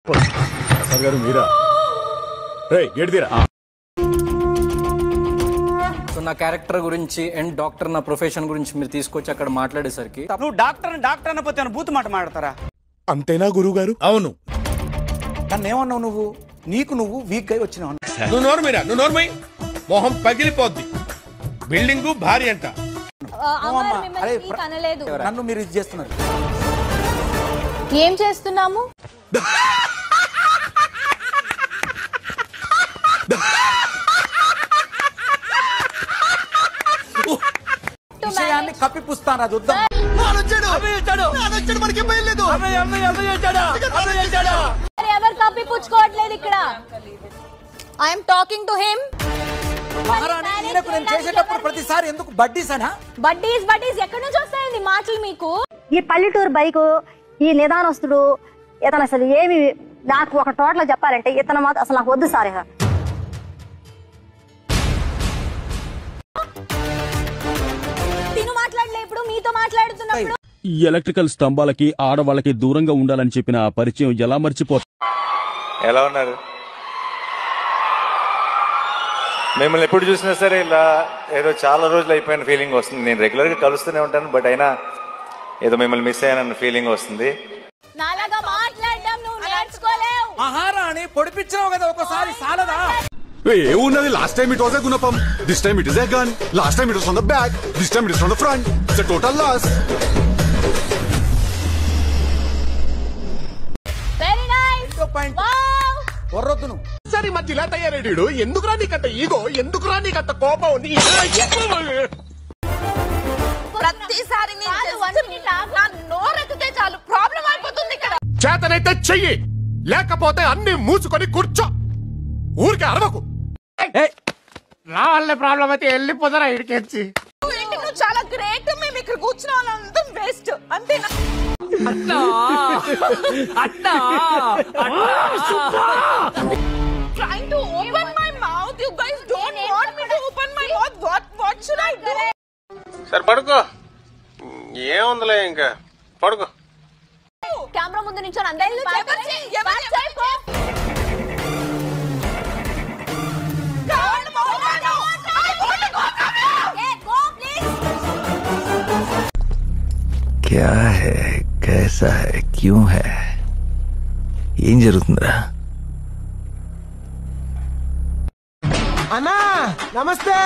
ప్రసాద్ గారు మీరా? గేడిదీరా. సో నా క్యారెక్టర్ గురించి అండ్ డాక్టర్ నా ప్రొఫెషన్ గురించి మీరు తీసుకొచ్చి అక్కడ మాట్లాడేసరికి నువ్వు డాక్టర్ అనపోతే బూత్ మాట మాట్లాడతారా? అంతేనా గురువు గారు? అవును. నన్ను ఏమన్నావు నువ్వు? నీకు నువ్వు వీక్ అయి వచ్చినావు. నువ్వు నోరు మీరా, నువ్వు నోరు మై. మొహం పగిలిపోద్ది. బిల్డింగ్ భారీ అంట. నన్ను మీరు ఇది చేస్తున్నారు. ఏం చేస్తున్నాము? విషయాన్ని కప్పిపుస్తాను. అది వద్దాం. ఎవరు కప్పిపుచ్చుకోవట్లేదు ఇక్కడ. I'm talking to him. నేను చేసేటప్పుడు ప్రతిసారి ఎందుకు బడ్డీసనా? బడ్డీస్ ఎక్కడి నుంచి వస్తాయండి మాటలు మీకు? ఈ పల్లెటూరు బైకు, ఈ నిదానస్తుడు ఇతను అసలు ఏమి నాకు ఒక టోటల్ చెప్పాలంటే ఇతను మాత్రం అసలు నాకు వద్దు సార్. తిను మాట్లాడలే, ఇప్పుడు మీతో మాట్లాడుతున్నప్పుడు. ఈ ఎలక్ట్రికల్ స్తంభాలకి ఆడవాళ్ళకి దూరంగా ఉండాలని చెప్పిన పరిచయం ఎలా మర్చిపోతా? ఎలా ఉన్నారు? మిమ్మల్ని ఎప్పుడు చూసినా సరే ఇలా ఏదో చాలా రోజులు అయిపోయిన ఫీలింగ్ వస్తుంది. నేను రెగ్యులర్ గా కలుస్తూనే ఉంటాను, బట్ అయినా ఏదో మిమ్మల్ని మిస్ అయ్యానన్న ఫీలింగ్ వస్తుంది. నాలాగా మాట్లాడడం నువ్వు నేర్చుకోలేవు. మహారాణి పొడిపించావు కదా ఒకసారి, సాలదా? ఏమున్నది? Last time it was a గుణపం, this time it is a gun, last time it was from the back, this time it is from the front. It's a total loss. Very nice. వరొద్దు నువ్వు. సరే మధ్య ఇలా తయారేడు. ఎందుకురా నీకంత ego? ఎందుకురా నీకంత కోపం? ప్రతిసారి నోరెత్తితే చాలు ప్రాబ్లం అయిపోతుంది ఇక్కడ. చేతనైతే చెయ్యి, లేకపోతే అన్ని మూసుకొని కూర్చో. ఊరికే అరవకు. నా వల్ల ప్రాబ్లం అయితే వెళ్ళిపోతారా ఇడికెచ్చి. నువ్వు చాలా గ్రేట్. మేము ఇక్కడ కూర్చున్న వాళ్ళంతా వేస్ట్ అంతేనా? Trying to open my mouth. You guys don't want me to open my mouth. What should I do? సరే పడుకో, ఏముందిలే ఇంకా పడుకో. కెమెరా ముందు నుంచి అందరినీ क्या है, कैसा है, क्यों है, ఏం జరుగుతుందిరా? అన్నా నమస్తే.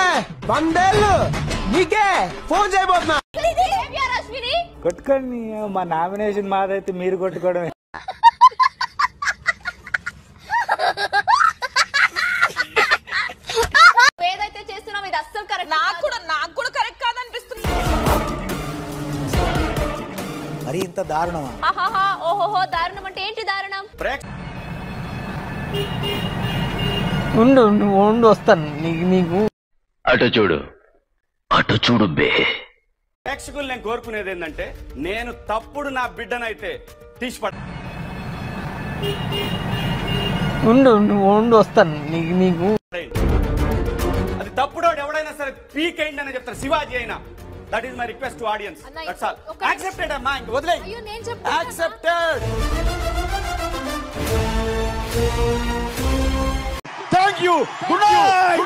బందేళ్ళు నీకే ఫోన్ చేయబోతున్నా. కొట్టుకోండి. మా నామినేషన్ మాదైతే మీరు కొట్టుకోవడమే. ఏదైతే చేస్తున్నాం ఇది అస్సలు కరెక్ట్. నాకు కూడా కరెక్ట్ కాదనిపిస్తుంది. మరి ఇంత దారుణమా? ఓహోహో, దారుణం అంటే ఏంటి దారుణం? ఉండు వస్తాను నీకు. అటు చూడు బే. ప్రేక్షకులు నేను కోరుకునేది ఏంటంటే, నేను తప్పుడు నా బిడ్డనైతే తీసి ఉండు వస్తాను నీకు. అది తప్పుడోడు ఎవడైనా సరే పీకేయండి అని చెప్తారు, శివాజీ అయినా. That is my request to audience. That's all. Accepted అమ్మా, ఇంక వదిలే. Accepted. Thank you. Good night.